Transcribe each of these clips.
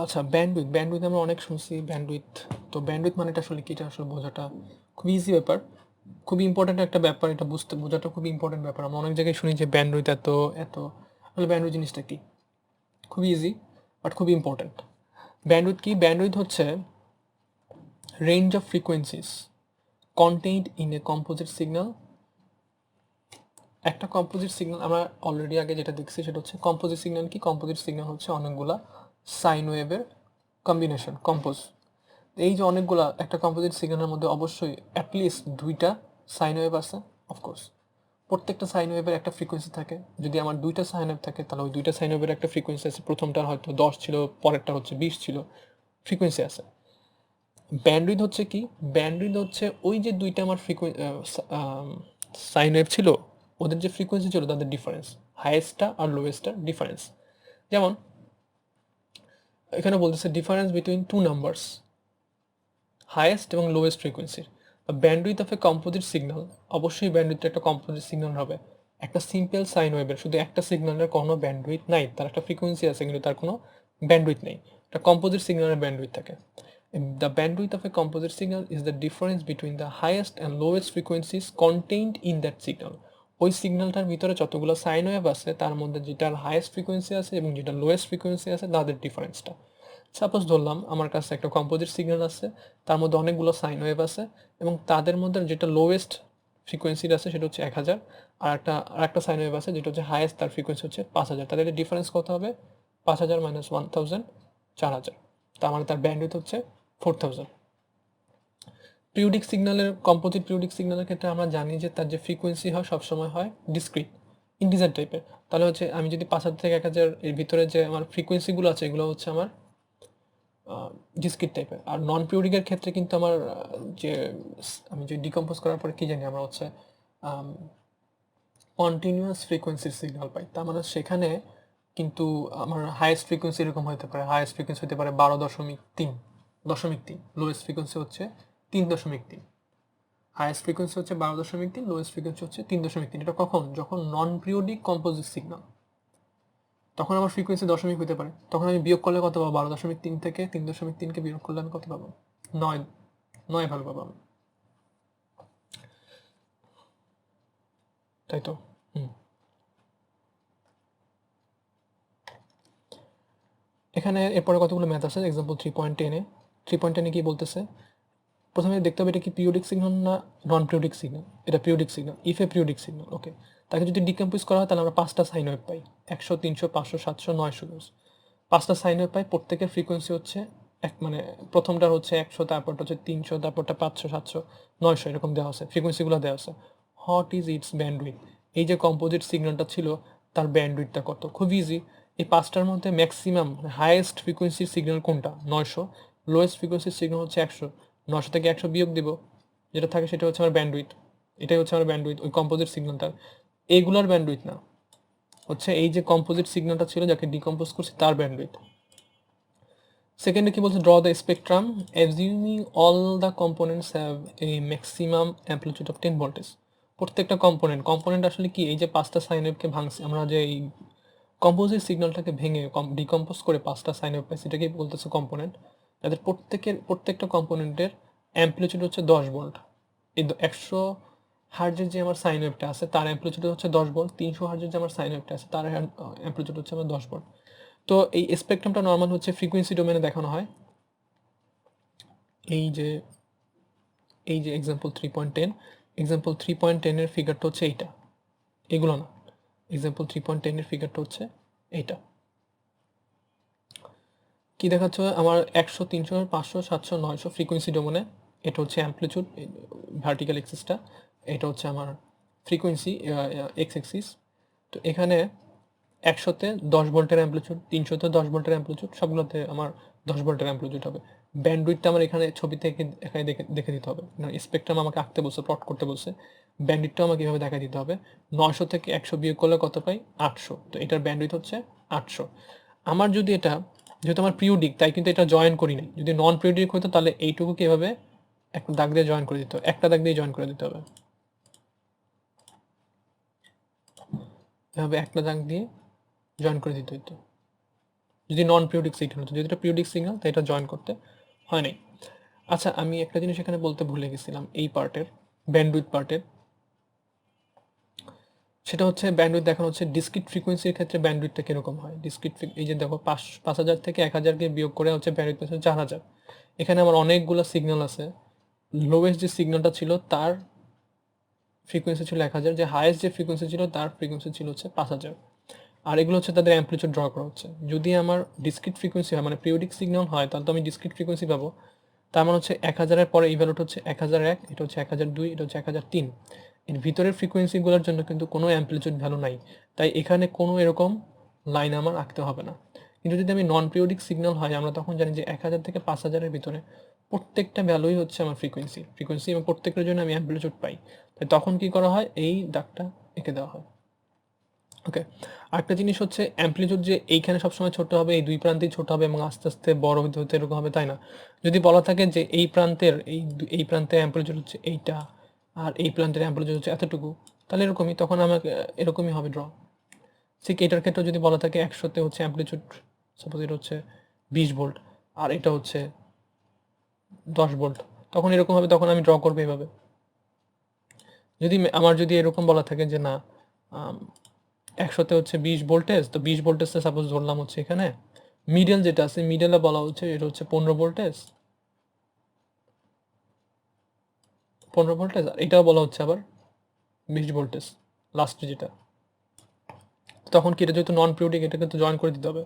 আচ্ছা, ব্যান্ডউইথ আমরা অনেক শুনছি ব্যান্ডউইথ। তো ব্যান্ডউইথ মানেটা আসলে কি, এটা আসলে বোঝাটা খুব ইজি ব্যাপার, খুবই ইম্পর্ট্যান্ট একটা ব্যাপার, এটা বোঝাটা খুব ইম্পর্ট্যান্ট ব্যাপার। আমরা অনেক জায়গায় শুনি যে ব্যান্ডউইথ এত এত, আসলে ব্যান্ডউইথ জিনিসটা কি, খুবই ইজি বাট খুবই ইম্পর্ট্যান্ট। ব্যান্ডউইথ কি? ব্যান্ডউইথ হচ্ছে range of frequencies contained in a composite signal. একটা কম্পোজিট সিগন্যাল আমরা অলরেডি আগে যেটা দেখছি সেটা হচ্ছে কম্পোজিট সিগন্যাল কি, কম্পোজিট সিগন্যাল হচ্ছে অনেকগুলা সাইন ওয়েভের কম্বিনেশন, কম্পোজ। এই যে অনেকগুলা, একটা কম্পোজিট সিগন্যালের মধ্যে অবশ্যই অ্যাটলিস্ট দুইটা সাইন ওয়েভ আছে। অফকোর্স প্রত্যেকটা সাইন ওয়েভের একটা ফ্রিকোয়েন্সি থাকে। যদি আমার দুইটা সাইন ওয়েভ থাকে তাহলে ওই দুইটা সাইন ওয়েভের একটা ফ্রিকোয়েন্সি আছে, প্রথমটার হয়তো 10 ছিল, পরেরটা হচ্ছে 20 ছিল, ফ্রিকোয়েন্সি আছে। ব্যান্ডউইথ হচ্ছে কি? ব্যান্ডউইথ হচ্ছে ওই যে দুইটা আমার সাইন ওয়েভ ছিল, ওদের যে ফ্রিকোয়েন্সি ছিল তাদের ডিফারেন্স, হাইয়েস্টটা আর লোয়েস্টটার ডিফারেন্স। যেমন এখানে বলতেছে difference between two numbers, highest এবং লোয়েস্ট ফ্রিকোয়েন্সির। Bandwidth of a composite signal, অবশ্যই ব্যান্ডউইথটা একটা কম্পোজিট সিগন্যাল হবে। একটা সিম্পল সাইন ওয়েভের শুধু একটা সিগন্যালের কোনো ব্যান্ডউইথ নাই, তার একটা ফ্রিকোয়েন্সি আছে কিন্তু তার কোনো ব্যান্ডউইথ নেই। একটা কম্পোজিট সিগন্যালের ব্যান্ডউইথ থাকে। The bandwidth of a composite signal is the difference between the highest and lowest frequencies contained in that signal. ওই সিগন্যালটার ভিতরে যতগুলো সাইন ওয়েভ আছে তার মধ্যে যেটার হাইয়েস্ট ফ্রিকোয়েন্সি আছে এবং যেটা লোয়েস্ট ফ্রিকোয়েন্সি আছে তাদের ডিফারেন্সটা। সাপোজ ধরলাম আমার কাছে একটা কম্পোজিট সিগন্যাল আছে, তার মধ্যে অনেকগুলো সাইন ওয়েভ আছে এবং তাদের মধ্যে যেটা লোয়েস্ট ফ্রিকোয়েন্সির আছে সেটা হচ্ছে 1000, আর একটা সাইন ওয়েভ আছে যেটা হচ্ছে হাইয়েস্ট, তার ফ্রিকোয়েন্সি হচ্ছে 5000। তাদের ডিফারেন্স কত হবে? 5000 মাইনাস 1000, 4000। তার মানে তার ব্যান্ডউইথ হচ্ছে 4000। পিরিয়ডিক সিগন্যালের, কম্পোজিট পিরিয়ডিক সিগন্যালের ক্ষেত্রে আমরা জানি যে তার যে ফ্রিকোয়েন্সি হয় সবসময় হয় ডিসক্রিট, ইন্টিজার টাইপের। তাহলে হচ্ছে আমি যদি 5000 থেকে 1000 এর ভিতরে যে আমার ফ্রিকোয়েন্সিগুলো আছে এগুলো হচ্ছে আমার ডিসক্রিট টাইপের। আর নন পিরিয়ডিকের ক্ষেত্রে কিন্তু আমার যে আমি যে ডিকম্পোজ করার পরে কি জানি আমরা হচ্ছে কন্টিনিউয়াস ফ্রিকোয়েন্সির সিগন্যাল পাই। তার মানে সেখানে কিন্তু আমার হাইয়েস্ট ফ্রিকোয়েন্সি এরকম হতে পারে, হাইয়েস্ট ফ্রিকোয়েন্সি হতে পারে 12.3, লোয়েস্ট ফ্রিকোয়েন্সি হচ্ছে 3.3। হাইয়েস্ট ফ্রিকোয়েন্সি হচ্ছে 12.3, লোয়েস্ট ফ্রিকোয়েন্সি হচ্ছে 3.3। এটা কখন? যখন নন পিরিয়ডিক কম্পোজিট সিগন্যাল, তখন আমার ফ্রিকোয়েন্সি দশমিক হতে পারে। তখন আমি বিয়োগ করলে কত পাবো? 12.3 থেকে 3.3কে বিয়োগ করলে আমি কত পাবো? 9, 9 ভালো পাবো আমি, তাই তো? এখানে এরপরে কতগুলো ম্যাথ আছে। এক্সাম্পল 3.10-এ, 3.10-এ কি বলতেছে? প্রথমে দেখতে হবে এটা কি পিরিয়ডিক সিগন্যাল না নন পিরিয়ডিক সিগন্যাল। এটা periodic signal, if a periodic signal. Okay, তাকে যদি ডিকম্পোজ করা হয় তাহলে আমরা 5টা সাইন ওয়েভ পাই, 100, 300, 500, 700, 900। 5টা সাইন ওয়েভ পাই, প্রত্যেকের ফ্রিকোয়েন্সি হচ্ছে এক, মানে প্রথমটার হচ্ছে 100, তারপরটা হচ্ছে 300, তারপরটা 500, 700, 900 এরকম দেওয়া আছে, ফ্রিকোয়েন্সিগুলো দেওয়া আছে। What is it's bandwidth? এই যে কম্পোজিট সিগন্যালটা ছিল তার ব্যান্ডউইথটা কত? খুব ইজি। এই 5টার মধ্যে ম্যাক্সিমাম হাইয়েস্ট ফ্রিকোয়েন্সির সিগন্যাল কোনটা? 900। লোয়েস্ট ফ্রিকোয়েন্সির সিগন্যাল হচ্ছে 100। 900 থেকে 100 বিয়োগ দিব, যেটা থাকে সেটা হচ্ছে আমার ব্যান্ডউইথ। এটাই হচ্ছে আমার ব্যান্ডউইথ, ওই কম্পোজিট সিগন্যালটার। এইগুলার ব্যান্ডউইথ না, হচ্ছে এই যে কম্পোজিট সিগন্যালটা ছিল যাকে ডিকম্পোজ করছি তার ব্যান্ডউইথ। সেকেন্ডে কি বলছে? Draw the spectrum assuming all the components have a maximum amplitude of 10 voltage. প্রত্যেকটা কম্পোনেন্ট আসলে কি, এই যে 5টা সাইন ওয়েভকে ভাঙছি আমরা, যে এই কম্পোজিট সিগন্যালটাকে ভেঙে ডিকম্পোজ করে 5টা সাইন ওয়েভ পাই, সেটাকে বলতেছে কম্পোনেন্ট। তাদের প্রত্যেকটা কম্পোনেন্টের অ্যাম্পলিটিউড হচ্ছে 10 ভোল্ট। এই 100 হার্জের যে আমার সাইন ওয়েভটা আছে তার অ্যাম্পলিটিউড হচ্ছে 10 ভোল্ট, 300 হার্জের যে আমার সাইন ওয়েভটা আছে তার অ্যাম্পলিটিউড হচ্ছে আমার 10 ভোল্ট। তো এই স্পেকট্রামটা নর্মাল হচ্ছে ফ্রিকোয়েন্সি ডোমেনে দেখানো হয়। এই যে এক্সাম্পল 3.10 এর ফিগারটা হচ্ছে এইটা, এগুলো না। এক্সাম্পল 3.10 এর ফিগারটা হচ্ছে এইটা। কি দেখাচ্ছে? আমার 100, 300, 500, 700, 900 ফ্রিকোয়েন্সি ডোমেনে। এটা হচ্ছে অ্যাম্পলিটিউড, ভার্টিক্যাল এক্সিসটা। এটা হচ্ছে আমার ফ্রিকোয়েন্সি এক্স এক্সিস। তো এখানে 100-তে 10 ভোল্টের অ্যাম্পলিটিউড, 300-তে 10 ভোল্টের অ্যাম্পলিটিউড, সবগুলোতে আমার 10 ভোল্টের অ্যাম্পলিটিউড হবে। ব্যান্ডউইথটা আমার এখানে ছবি থেকে এখানে দেখে দিতে হবে, স্পেকট্রাম আমাকে আঁকতে বলছে, প্লট করতে বলছে। ব্যান্ডউইথটাও আমাকে এভাবে দেখা দিতে হবে। 900 থেকে 100 বিয়োগ করলে কত পাই? 800। তো এটার ব্যান্ডউইথ হচ্ছে 800। আমার যদি এটা, যেহেতু আমার পিরিয়ডিক তাই কিন্তু এটা জয়েন করি নাই। যদি নন পিরিয়ডিক হতো তাহলে এইটুকুকে এভাবে একটা দাগ দিয়ে জয়েন করে দিতে হবে, একটা দাগ দিয়ে জয়েন করে দিতে হবে, এভাবে একটা দাগ দিয়ে জয়েন করে দিতে হতো। যদি নন পিরিয়ডিক সিগন্যাল হতো, যদি এটা পিরিয়ডিক সিগন্যাল তাই এটা জয়েন করতে হয় নাই। আচ্ছা, আমি একটা জিনিস এখানে বলতে ভুলে গেছিলাম এই পার্টের, ব্যান্ডউইথ পার্টের, সেটা হচ্ছে ব্যান্ডউইথ দেখানো হচ্ছে ডিসক্রিট ফ্রিকোয়েন্সির ক্ষেত্রে ব্যান্ডউইথটা কিরকম হয়। ডিসক্রিট, এই যে দেখো 5,000 থেকে 1,000কে বিয়োগ করে হচ্ছে ব্যান্ডউইথ পাচ্ছে 4,000। এখানে আমার অনেকগুলো সিগন্যাল আছে, লোয়েস্ট যে সিগন্যালটা ছিল তার ফ্রিকোয়েন্সি ছিল 1,000, যে হাইয়েস্ট যে ফ্রিকোয়েন্সি ছিল তার ফ্রিকোয়েন্সি ছিল হচ্ছে 5,000। আর এগুলো হচ্ছে তাদের অ্যাম্পলিটিউড ড্র করা হচ্ছে। যদি আমার ডিসক্রিট ফ্রিকোয়েন্সি হয়, মানে পিরিয়ডিক সিগন্যাল হয়, তাহলে তো আমি ডিসক্রিট ফ্রিকোয়েন্সি পাবো। তার মানে হচ্ছে 1,000-এর পরে এই ভ্যালুটা হচ্ছে 1,001, এটা হচ্ছে 1,002, এটা হচ্ছে 1,003। এর ভিতরের ফ্রিকোয়েন্সিগুলোর জন্য কিন্তু কোনো অ্যাম্পলিটিউড ভ্যালু নাই, তাই এখানে কোনো এরকম লাইন আমার আঁকতে হবে না। কিন্তু যদি আমি নন পিরিয়ডিক সিগন্যাল হয়, আমরা তখন জানি যে 1,000 থেকে 5,000-এর ভিতরে প্রত্যেকটা ভ্যালুই হচ্ছে আমার ফ্রিকোয়েন্সি এবং প্রত্যেকটার জন্য আমি অ্যাম্পলিটিউড পাই। তাই তখন কি করা হয়, এই দাগটা এঁকে দেওয়া হয়। ওকে, আরেকটা জিনিস হচ্ছে অ্যাম্পলিটিউড যে এইখানে সবসময় ছোট হবে, এই দুই প্রান্তেই ছোট হবে এবং আস্তে আস্তে বড় হতে হতে এরকম হবে, তাই না। যদি বলা থাকে যে এই প্রান্তের এই প্রান্তে অ্যাম্পলিটিউড হচ্ছে এইটা আর এই প্রান্তের অ্যাম্পলিটিউড হচ্ছে এতটুকু, তাহলে এরকমই, তখন আমাকে এরকমই হবে ড্র। ঠিক এটার ক্ষেত্রে যদি বলা থাকে 100-তে হচ্ছে অ্যাম্পলিটিউড, সাপোজ এটা হচ্ছে 20 ভোল্ট আর এটা হচ্ছে 10 ভোল্ট, তখন এরকম হবে, তখন আমি ড্র করবো এভাবে। যদি এরকম বলা থাকে যে না, 100-তে হচ্ছে 20 ভোল্টেজ, তো 20 ভোল্টেজটা সাপোজ ধরলাম হচ্ছে এখানে, মিডল যেটা আছে মিডলে বলা হচ্ছে এটা হচ্ছে 15 ভোল্টেজ, আর এটাও বলা হচ্ছে আবার 20 ভোল্টেজ লাস্টে যেটা। তখন কি, এটা যেহেতু নন পিরিয়ডিক, এটাকে তো জয়েন করে দিতে হবে,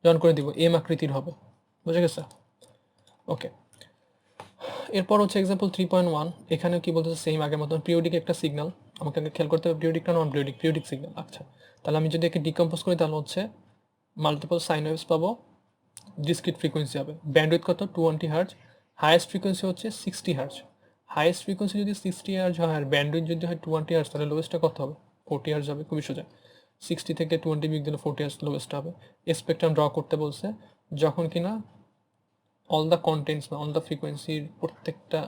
জয়েন করে দিব, এম আকৃতির হবে, বুঝে গেছে। ওকে, এরপর হচ্ছে এক্সাম্পল 3.1, এখানে কি বলতেছে সেম আগের মতন পিরিয়ডিক একটা সিগন্যাল, আমাকে আগে খেয়াল করতে হবে পিরিয়ডিকটা নন পিরিয়ডিক সিগন্যাল। আচ্ছা, তাহলে আমি যদি একে ডিকম্পোজ করি তাহলে হচ্ছে মাল্টিপল সাইন ওয়েভস পাবো, ডিসক্রিট ফ্রিকোয়েন্সি হবে, ব্যান্ডউইথ কত 220 হার্জ, হাইয়েস্ট ফ্রিকোয়েন্সি হচ্ছে 60 হার্জ। হাইয়েস্ট ফ্রিকোয়েন্সি যদি 60 হার্জ হয় আর ব্যান্ডউইথ যদি হয় 20 হার্জ, তাহলে লোয়েস্টটা কত হবে, 40 হার্জ হবে, খুবই সোজা। 60 থেকে 20 বিয়োগ দিলে 40 হার্জ লোয়েস্ট হবে। স্পেকট্রাম ড্র করতে বলছে যখন কিনা অল দ্য কন্টেন্টস বা অল দ্য ফ্রিকোয়েন্সির প্রত্যেকটা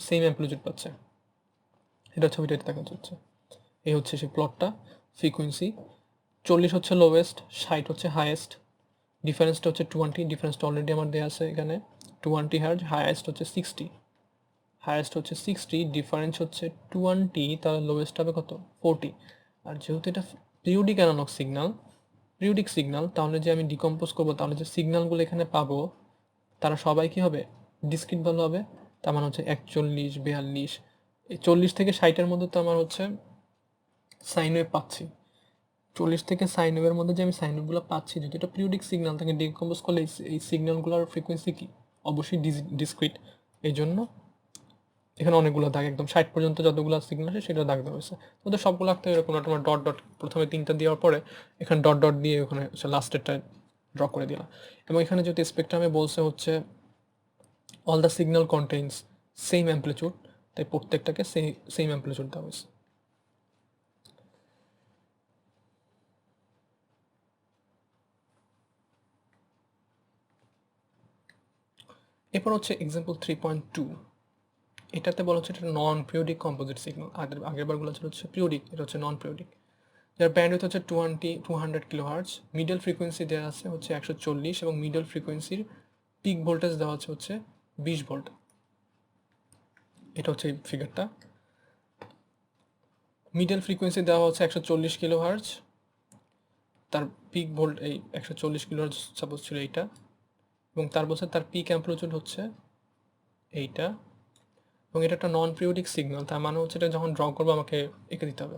সেম অ্যাম্পলিটিউড পাচ্ছে। এটা ছবিটা এটা দেখা যাচ্ছে, এই হচ্ছে সেই প্লটটা। ফ্রিকোয়েন্সি 40 হচ্ছে লোয়েস্ট, 60 হচ্ছে হাইয়েস্ট, ডিফারেন্সটা হচ্ছে 20, ডিফারেন্সটা অলরেডি আমার দেওয়া আছে এখানে 20 হার্জ, হাইয়েস্ট হচ্ছে 60, ডিফারেন্স হচ্ছে 20, তাহলে লোয়েস্ট হবে কত 40। আর যেহেতু এটা পিরিয়ডিক অ্যানালগ সিগন্যাল, তাহলে যে আমি ডিকম্পোজ করবো, তাহলে যে সিগন্যালগুলো এখানে পাবো তারা সবাই কি হবে, ডিসক্রিট ভ্যালু হবে। তার মানে হচ্ছে 41, 42, এই 40 থেকে 60-এর মধ্যে তো আমার হচ্ছে সাইন ওয়েভ পাচ্ছি। 40 থেকে সাইন ওয়েভের মধ্যে যে আমি সাইন ওয়েভগুলো পাচ্ছি, যদি এটা পিরিয়ডিক সিগন্যাল থাকে, ডিকম্পোজ করলে এই সিগন্যালগুলোর ফ্রিকোয়েন্সি কি, অবশ্যই ডিসক্রিট। এই জন্য এখানে অনেকগুলো দাগ, একদম 60 পর্যন্ত যতগুলো সিগন্যাল আছে সেটা দাগ দেওয়া হয়েছে। ওদের সবগুলো আঁকতে এরকম না, তোমার ডট ডট প্রথমে 3টা দেওয়ার পরে এখানে ডট ডট দিয়ে ওখানে লাস্টেরটা ড্র করে দিলাম। এবং এখানে যদি স্পেকট্রামে বলছে হচ্ছে all the signal contains same amplitude, তাই প্রত্যেকটাকে সেম অ্যাম্পলিটিউড দেওয়া হয়েছে। এরপর হচ্ছে এক্সাম্পল 3.2, এটাতে বলা হচ্ছে এটা নন পিরিয়ডিক কম্পোজিট সিগন্যাল। আগের বারগুলো ছিল হচ্ছে পিরিয়ডিক, এটা হচ্ছে নন পিরিয়ডিক, যার ব্যান্ডউইথ হচ্ছে 200 কিলোহার্জ, মিডল ফ্রিকোয়েন্সি দেওয়া আছে হচ্ছে 140 এবং মিডল ফ্রিকোয়েন্সির পিক ভোল্টেজ দেওয়া আছে হচ্ছে 20 ভোল্ট। এটা হচ্ছে এই ফিগারটা, মিডল ফ্রিকোয়েন্সি দেওয়া হচ্ছে 140 কিলোহার্জ, তার পিক ভোল্ট এই 140 কিলোহার্জ সাপোজ ছিল এইটা, এবং তার বলছে তার পিক অ্যাম্পলিটিউড হচ্ছে এইটা, এবং এটা একটা নন পিরিয়ডিক সিগন্যাল, তার মানে হচ্ছে এটা যখন ড্র করবো আমাকে এঁকে দিতে হবে।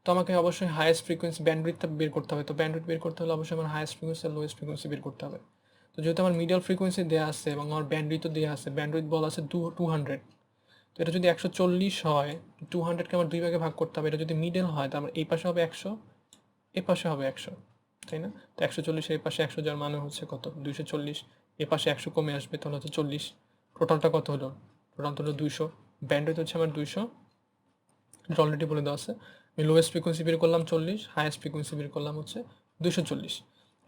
তো আমাকে অবশ্যই হাইয়েস্ট ফ্রিকোয়েন্সি ব্যান্ডউইথটা বের করতে হবে, তো ব্যান্ডউইথ বের করতে হলে অবশ্যই আমার হাইয়েস্ট ফ্রিকোয়েন্সি আর লোয়েস্ট ফ্রিকোয়েন্সি বের করতে হবে। তো যেহেতু আমার মিডল ফ্রিকোয়েন্সি দেওয়া আছে এবং আমার ব্যান্ডউইথও দেওয়া আছে, ব্যান্ডউইথ বলা আছে 200, তো এটা যদি 140 হয়, 200কে আমার 2 ভাগে ভাগ করতে হবে, এটা যদি মিডল হয় তার মানে এই পাশে হবে 100, এ পাশে হবে 100, তাই না। তো 140 এই পাশে 100, যার মানে হচ্ছে কত 240, এ পাশে 100 কমে আসবে, তাহলে হচ্ছে 40, টোটালটা কত হলো, টোটাল হলো 200, ব্যান্ডউইথ হচ্ছে আমার 200, এটা অলরেডি বলে দেওয়া আছে। আমি লোয়েস্ট ফ্রিকোয়েন্সি বের করলাম 40, হাইয়েস্ট ফ্রিকোয়েন্সি বের করলাম হচ্ছে 240।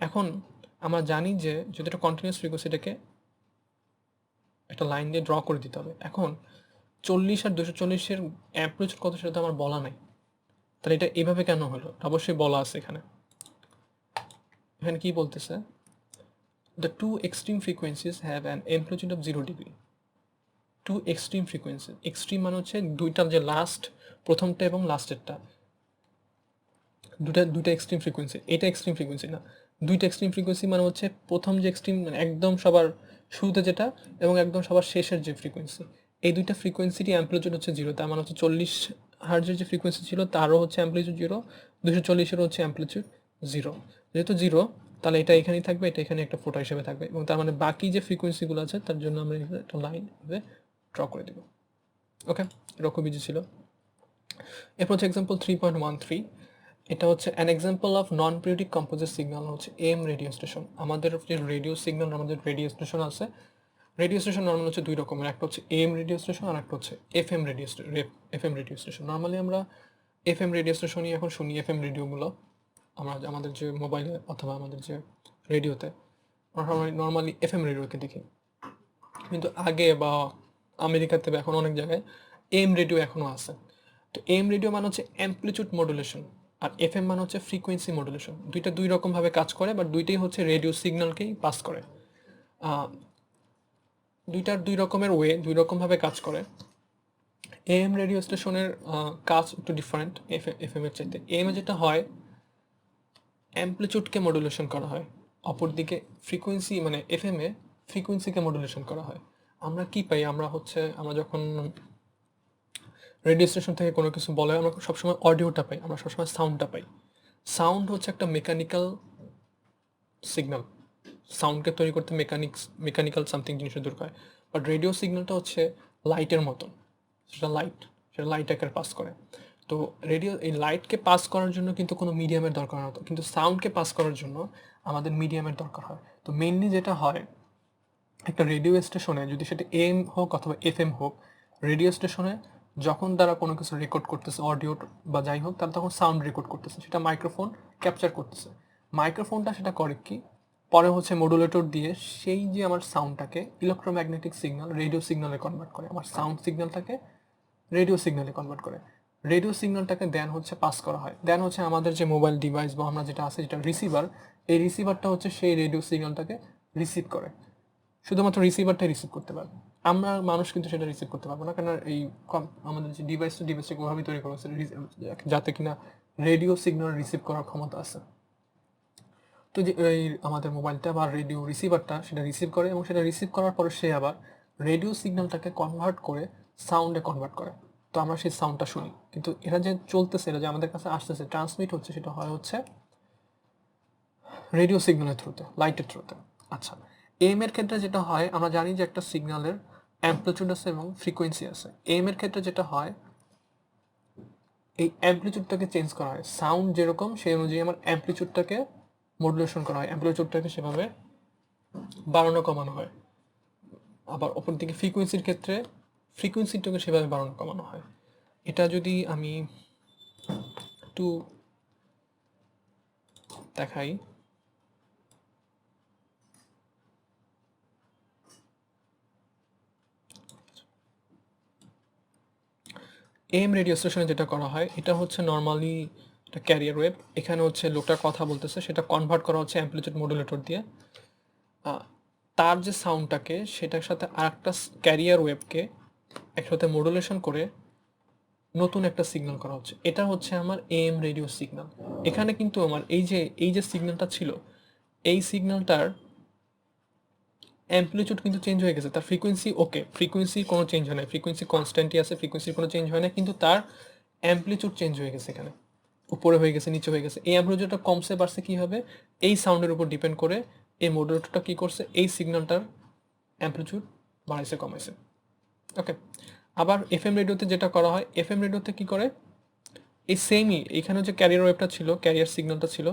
এখন আমরা জানি যে যদি এটা কন্টিনিউয়াস ফ্রিকোয়েন্সিটাকে একটা লাইন দিয়ে ড্র করে দিতে হবে। এখন 40 আর 240-এর অ্যাপ্রোচ কত সেটা তো আমার বলা নাই, তাহলে এটা এভাবে কেন হলো, অবশ্যই বলা আছে এখানে। এখানে কি বলতেছে, The two extreme frequencies have an amplitude of 0 dB. To extreme frequency, extreme মানে হচ্ছে দুইটা যে লাস্ট, প্রথমটা এবং লাস্টেরটা, দুইটা এক্সট্রিম ফ্রিকোয়েন্সি। এটা এক্সট্রিম ফ্রিকোয়েন্সি না, দুইটা এক্সট্রিম ফ্রিকোয়েন্সি মানে হচ্ছে প্রথম যে এক্সট্রিম মানে একদম সবার শুরুতে যেটা এবং একদম সবার শেষের যে ফ্রিকোয়েন্সি, এই দুইটা ফ্রিকোয়েন্সিটি অ্যাম্পলিটিউড হচ্ছে 0। তার মানে হচ্ছে 40 হার্জের যে ফ্রিকোয়েন্সি ছিল তারও হচ্ছে অ্যাম্পলিটিউড 0, 240-এরও হচ্ছে অ্যাম্পলিটিউড 0। যেহেতু 0 তাহলে এটা এখানেই থাকবে, এটা এখানে একটা ফোটা হিসেবে থাকবে, এবং তার মানে বাকি যে ফ্রিকোয়েন্সিগুলো আছে তার জন্য আমরা এখানে একটা লাইন ড্র করে দেব। ওকে, এটা খুব ইজি ছিল। এরপর হচ্ছে এক্সাম্পল 3.13, এটা হচ্ছে an example of non periodic composite signal হচ্ছে এম রেডিও স্টেশন। আমাদের যে রেডিও সিগন্যাল, আমাদের রেডিও স্টেশন আছে, রেডিও স্টেশন নর্মাল হচ্ছে দুই রকমের, একটা হচ্ছে এম রেডিও স্টেশন আর একটা হচ্ছে এফএম রেডিও স্টেশন। নর্মালি আমরা এফএম রেডিও স্টেশনই এখন শুনি, এফএম রেডিওগুলো আমরা আমাদের যে মোবাইলে অথবা আমাদের যে রেডিওতে নর্মালি এফএম রেডিওকে দেখি। কিন্তু আগে বা আমেরিকাতে বা এখন অনেক জায়গায় এম রেডিও এখনও আছে। তো এম রেডিও মানে হচ্ছে অ্যাম্পলিটিউড মডুলেশন, আর এফএম মানে হচ্ছে ফ্রিকোয়েন্সি মডুলেশন। দুইটা দুই রকমভাবে কাজ করে, বাট দুইটাই হচ্ছে রেডিও সিগন্যালকেই পাস করে। দুইটার দুই রকমের ওয়ে, দুই রকমভাবে কাজ করে। এএম রেডিও স্টেশনের কাজ একটু ডিফারেন্ট এফএম এর চাইতে। এম এ যেটা হয় অ্যাম্পলিটিউডকে মডুলেশন করা হয়, অপরদিকে ফ্রিকোয়েন্সি মানে এফএম এ ফ্রিকোয়েন্সিকে মডুলেশন করা হয়। আমরা কি পাই, আমরা যখন রেডিও স্টেশন থেকে কোনো কিছু বলে আমরা সবসময় অডিওটা পাই, আমরা সবসময় সাউন্ডটা পাই। সাউন্ড হচ্ছে একটা মেকানিক্যাল সিগন্যাল, সাউন্ডকে তৈরি করতে মেকানিক্যাল সামথিং জিনিসের দরকার হয়। বাট রেডিও সিগন্যালটা হচ্ছে লাইটের মতন, সেটা লাইট আকার পাস করে। তো এই লাইটকে পাস করার জন্য কিন্তু কোনো মিডিয়ামের দরকার হয় না, কিন্তু সাউন্ডকে পাস করার জন্য আমাদের মিডিয়ামের দরকার হয়। তো মেনলি যেটা হয়, একটা রেডিও স্টেশনে যদি সেটা এম হোক অথবা এফএম হোক, রেডিও স্টেশনে যখন তারা কোনো কিছু রেকর্ড করতেছে অডিও বা যাই হোক, তারা তখন সাউন্ড রেকর্ড করতেছে, সেটা মাইক্রোফোন ক্যাপচার করতেছে। মাইক্রোফোনটা সেটা করে কি, পরে হচ্ছে মডুলেটর দিয়ে সেই যে আমার সাউন্ডটাকে ইলেকট্রোম্যাগনেটিক সিগন্যাল রেডিও সিগন্যালে কনভার্ট করে, আমার সাউন্ড সিগন্যালটাকে রেডিও সিগন্যালে কনভার্ট করে। রেডিও সিগন্যালটাকে দেন হচ্ছে পাস করা হয়, দেন হচ্ছে আমাদের যে মোবাইল ডিভাইস বা আমরা যেটা আছে যেটা রিসিভার, এই রিসিভারটা হচ্ছে সেই রেডিও সিগন্যালটাকে রিসিভ করে। শুধুমাত্র রিসিভারটাই রিসিভ করতে পারবে, আমরা মানুষ কিন্তু সেটা রিসিভ করতে পারবো না, কারণ এই আমাদের যে ডিভাইসটা কোনোভাবেই তৈরি করা হয়েছে যাতে কিনা রেডিও সিগন্যাল রিসিভ করার ক্ষমতা আছে। তো যে এই আমাদের মোবাইলটা বা রেডিও রিসিভারটা সেটা রিসিভ করে, এবং সেটা রিসিভ করার পরে সে আবার রেডিও সিগন্যালটাকে কনভার্ট করে সাউন্ডে কনভার্ট করে। তো আমরা সেই সাউন্ডটা শুনি, কিন্তু এরা যে চলতেছে, এরা যে আমাদের কাছে আসতেছে, ট্রান্সমিট হচ্ছে, সেটা হয় হচ্ছে রেডিও সিগন্যালের থ্রুতে, লাইটের থ্রুতে। আচ্ছা, এম এর ক্ষেত্রে যেটা হয়, আমরা জানি যে একটা সিগন্যালের অ্যাম্পলিটিউড আছে এবং ফ্রিকোয়েন্সি আছে। এম এর ক্ষেত্রে যেটা হয়, এই অ্যাম্পলিটিউডটাকে চেঞ্জ করা হয়, সাউন্ড যেরকম সেই অনুযায়ী আমার অ্যাম্পলিটিউডটাকে মডুলেশন করা হয়, অ্যাম্পলিটিউডটাকে সেভাবে বাড়ানো কমানো হয়। আবার অপরদিকে ফ্রিকোয়েন্সির ক্ষেত্রে ফ্রিকোয়েন্সিটাকে সেভাবে বাড়ানো কমানো হয়। এটা যদি আমি একটু দেখাই, এম রেডিও স্টেশনে যেটা করা হয়, এটা হচ্ছে নর্মালি একটা ক্যারিয়ার ওয়েভ। এখানে হচ্ছে লোকটা কথা বলতেছে, সেটা কনভার্ট করা হচ্ছে অ্যাম্পলিটিউড মডুলেটর দিয়ে। তার যে সাউন্ডটাকে সেটার সাথে আরেকটা ক্যারিয়ার ওয়েভকে একসাথে মডুলেশন করে নতুন একটা সিগন্যাল করা হচ্ছে, এটা হচ্ছে আমার এম রেডিও সিগন্যাল। এখানে কিন্তু আমার এই যে সিগন্যালটা ছিল, এই সিগন্যালটার অ্যাম্পলিটিউড কিন্তু চেঞ্জ হয়ে গেছে, তার ফ্রিকোয়েন্সি ওকে, ফ্রিকোয়েন্সি কোনো চেঞ্জ হয় না, ফ্রিকোয়েন্সি কনস্ট্যান্টই আছে, ফ্রিকোয়েন্সির কোনো চেঞ্জ হয় না, কিন্তু তার অ্যাম্পলিটিউড চেঞ্জ হয়ে গেছে, এখানে উপরে হয়ে গেছে, নিচে হয়ে গেছে। এই অ্যাম্পলিটিউডটা কমছে বাড়ছে কী হবে, এই সাউন্ডের উপর ডিপেন্ড করে এই মডুলেটরটা কী করছে, এই সিগন্যালটার অ্যাম্পলিটিউড বাড়াইছে কমাইছে। ওকে, আবার এফএম রেডিওতে যেটা করা হয়, এফএম রেডিওতে কী করে, এই সেমই এখানেও যে ক্যারিয়ার ওয়েভটা ছিল, ক্যারিয়ার সিগন্যালটা ছিল,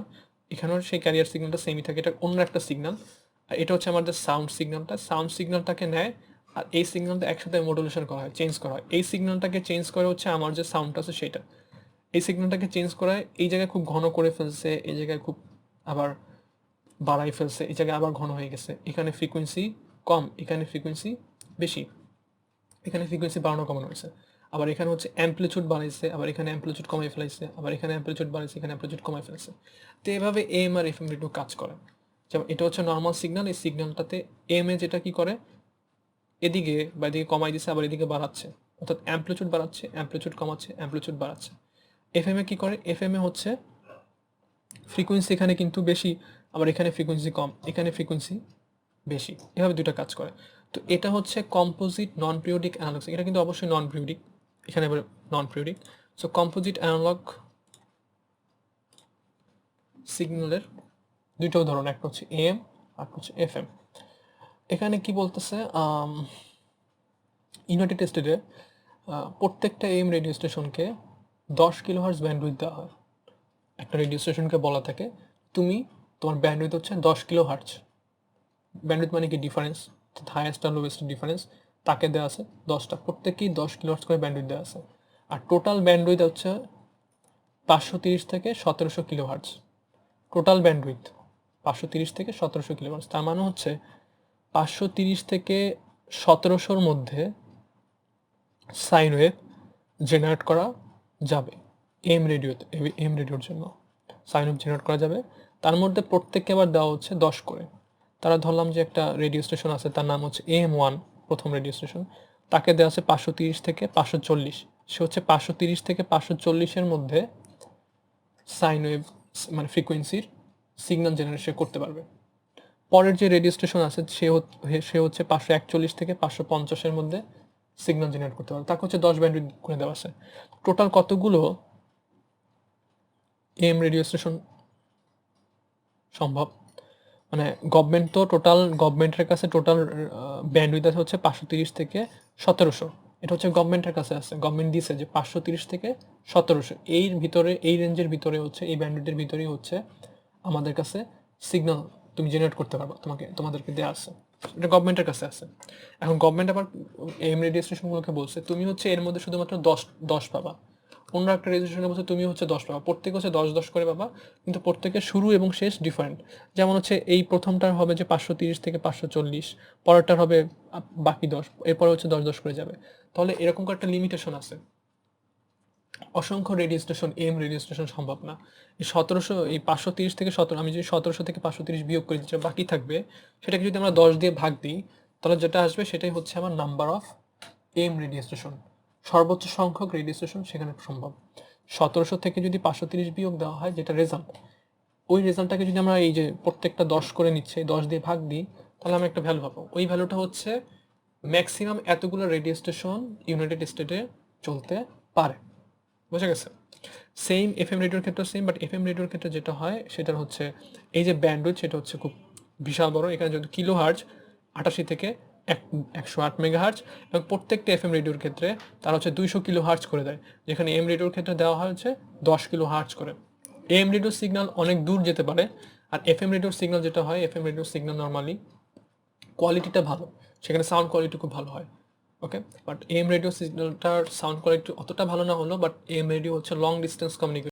এখানেও সেই ক্যারিয়ার সিগন্যালটা সেমই থাকে, এটা অন্য একটা সিগন্যাল। আর এটা হচ্ছে আমাদের সাউন্ড সিগন্যালটাকে নেয়, আর এই সিগন্যালটা একসাথে মডুলেশন করা হয়, চেঞ্জ করা হয়। এই সিগন্যালটাকে চেঞ্জ করে হচ্ছে আমার যে সাউন্ডটা আছে সেটা, এই সিগন্যালটাকে চেঞ্জ করায় এই জায়গায় খুব ঘন করে ফেলছে, এই জায়গায় খুব আবার বাড়াই ফেলছে, এই জায়গায় আবার ঘন হয়ে গেছে, এখানে ফ্রিকোয়েন্সি কম, এখানে ফ্রিকোয়েন্সি বেশি, এখানে ফ্রিকোয়েন্সি বাড়ানো কমানো হয়েছে। আবার এখানে হচ্ছে অ্যাম্পলিটিউড বাড়াইছে, আবার এখানে অ্যাম্পলিটিউড কমাই ফেলাইছে, আবার এখানে অ্যাম্পলিটিউড বাড়াইছে, এখানে অ্যাম্পলিটিউড কমাই ফেলেছে। তো এভাবে এম আর এফএম রেডিও কাজ করে। যেমন এটা হচ্ছে নর্মাল সিগন্যাল, এই সিগন্যালটাতে এম এ যেটা কি করে এদিকে বা এদিকে কমাই দিচ্ছে আবার এদিকে বাড়াচ্ছে, অর্থাৎ অ্যাম্পলিটিউড বাড়াচ্ছে, অ্যাম্পলিটিউড কমাচ্ছে, অ্যাম্পলিটিউড বাড়াচ্ছে। এফএম এ কি করে, এফএম এ হচ্ছে ফ্রিকোয়েন্সি এখানে কিন্তু বেশি, আবার এখানে ফ্রিকোয়েন্সি কম, এখানে ফ্রিকোয়েন্সি বেশি, এভাবে দুটো কাজ করে। তো এটা হচ্ছে কম্পোজিট নন পিরিয়ডিক অ্যানালগ, এটা কিন্তু অবশ্যই নন পিরিয়ডিক, এখানে এবার নন পিরিয়ডিক। সো কম্পোজিট অ্যানালগ সিগন্যালের দুটো উদাহরণ, একটা হচ্ছে এএম আর হচ্ছে এফএম। এখানে কি বলতেছে, ইউনাইটেড স্টেটে প্রত্যেকটা এম রেডিও স্টেশনকে 10 কিলোহার্টজ ব্যান্ডউইথ দেওয়া হয়। একটা রেডিও স্টেশনকে বলা থাকে তুমি তোমার ব্যান্ডউইথ হচ্ছে 10 কিলোহার্টজ, ব্যান্ডউইথ মানে কি ডিফারেন্স, হাইয়েস্ট আর লোয়েস্ট ডিফারেন্স, তাকে দেওয়া আছে 10টা, প্রত্যেকেই 10 কিলোহার্টজ করে ব্যান্ডউইথ দেওয়া আছে। আর টোটাল ব্যান্ডউইথ হচ্ছে 530 থেকে 1700 কিলোহার্টজ, টোটাল ব্যান্ডউইথ 530 থেকে 1700 কিলোহার্টজ। তার মানে হচ্ছে 530 থেকে 1700-র মধ্যে সাইন ওয়েভ জেনারেট করা যাবে এম রেডিওতে, এম রেডিওর জন্য সাইন ওয়েভ জেনারেট করা যাবে। তার মধ্যে প্রত্যেককে আবার দেওয়া হচ্ছে 10 করে। তারা ধরলাম যে একটা রেডিও স্টেশন আছে, তার নাম হচ্ছে AM1, প্রথম রেডিও স্টেশন, তাকে দেওয়া আছে 530 থেকে 540, সে হচ্ছে 530 থেকে 540-এর মধ্যে সাইন ওয়েভ মানে ফ্রিকোয়েন্সির সিগন্যাল জেনারেশন করতে পারবে। পরের যে রেডিও স্টেশন আছে সে হচ্ছে 541 থেকে 550-এর মধ্যে সিগন্যাল জেনারেট করতে পারবে, তাকে হচ্ছে 10 ব্যান্ড করে দেওয়া আছে। টোটাল কতগুলো এম রেডিও স্টেশন সম্ভব, মানে গভর্নমেন্ট তো টোটাল গভর্নমেন্টের কাছে টোটাল ব্যান্ডউইথ আছে হচ্ছে 530 থেকে 1700, এটা হচ্ছে গভর্নমেন্টের কাছে আছে, গভর্নমেন্ট দিয়েছে যে 530 থেকে 1700 এই ভিতরে, এই রেঞ্জের ভিতরে হচ্ছে, এই ব্যান্ডউইথের ভিতরেই হচ্ছে আমাদের কাছে সিগন্যাল তুমি জেনারেট করতে পারবা, তোমাদেরকে দেওয়া আছে, এটা গভর্নমেন্টের কাছে আছে। এখন গভর্নমেন্ট আবার এম রেডিও স্টেশনগুলোকে বলছে তুমি হচ্ছে এর মধ্যে শুধুমাত্র 10 পাবা, অন্য একটা রেজিস্ট্রেশনে বলছে তুমি হচ্ছে 10 পাবা, প্রত্যেকে হচ্ছে 10 করে পাবা, কিন্তু প্রত্যেকের শুরু এবং শেষ ডিফারেন্ট। যেমন হচ্ছে এই প্রথমটার হবে যে 530 থেকে 540, পরেরটার হবে বাকি 10, এরপরে হচ্ছে 10 করে যাবে। তাহলে এরকম একটা লিমিটেশন আছে, অসংখ্য radio station, M radio station সম্ভব না। এই 1700, এই 530 থেকে 17, আমি যদি 1700 থেকে 530 বিয়োগ করি, যেটা বাকি থাকবে সেটাকে যদি আমরা 10 দিয়ে ভাগ দিই, তাহলে যেটা আসবে সেটাই হচ্ছে আমার number of M radio station, সর্বোচ্চ সংখ্যক রেডিও স্টেশন সেখানে সম্ভব। 1700 থেকে যদি 530 বিয়োগ দেওয়া হয়, যেটা রেজাল্ট, ওই রেজাল্টটাকে যদি আমরা এই যে প্রত্যেকটা 10 করে নিচ্ছে, 10 দিয়ে ভাগ দিই, তাহলে আমরা একটা ভ্যালু পাবো। ওই ভ্যালুটা হচ্ছে ম্যাক্সিমাম এতগুলো রেডিও স্টেশন ইউনাইটেড স্টেটে চলতে পারে। বোঝা গেছে? সেম এফএম রেডিওর ক্ষেত্রে সেম, বাট এফএম রেডিওর ক্ষেত্রে যেটা হয় সেটা হচ্ছে এই যে ব্যান্ডউইথ সেটা হচ্ছে খুব বিশাল বড়, এখানে যদি কিলো হার্জ 88 থেকে 108 মেগাহার্জ, এবং প্রত্যেকটা এফএম রেডিওর ক্ষেত্রে তারা হচ্ছে 200 কিলো হার্জ করে দেয়, যেখানে এম রেডিওর ক্ষেত্রে দেওয়া হয় হচ্ছে 10 কিলো হার্জ করে। এম রেডিওর সিগন্যাল অনেক দূর যেতে পারে, আর এফএম রেডিওর সিগন্যাল যেটা হয়, এফএম রেডিওর সিগন্যাল নর্মালি কোয়ালিটিটা ভালো, সেখানে সাউন্ড কোয়ালিটি খুব ভালো হয়। ওকে, বাট এম রেডিও সিগন্যালটার সাউন্ড কোয়ালিটি অতটা ভালো না হলো, বাট এম রেডিও হচ্ছে লং ডিস্টেন্স কমিউনিকেশন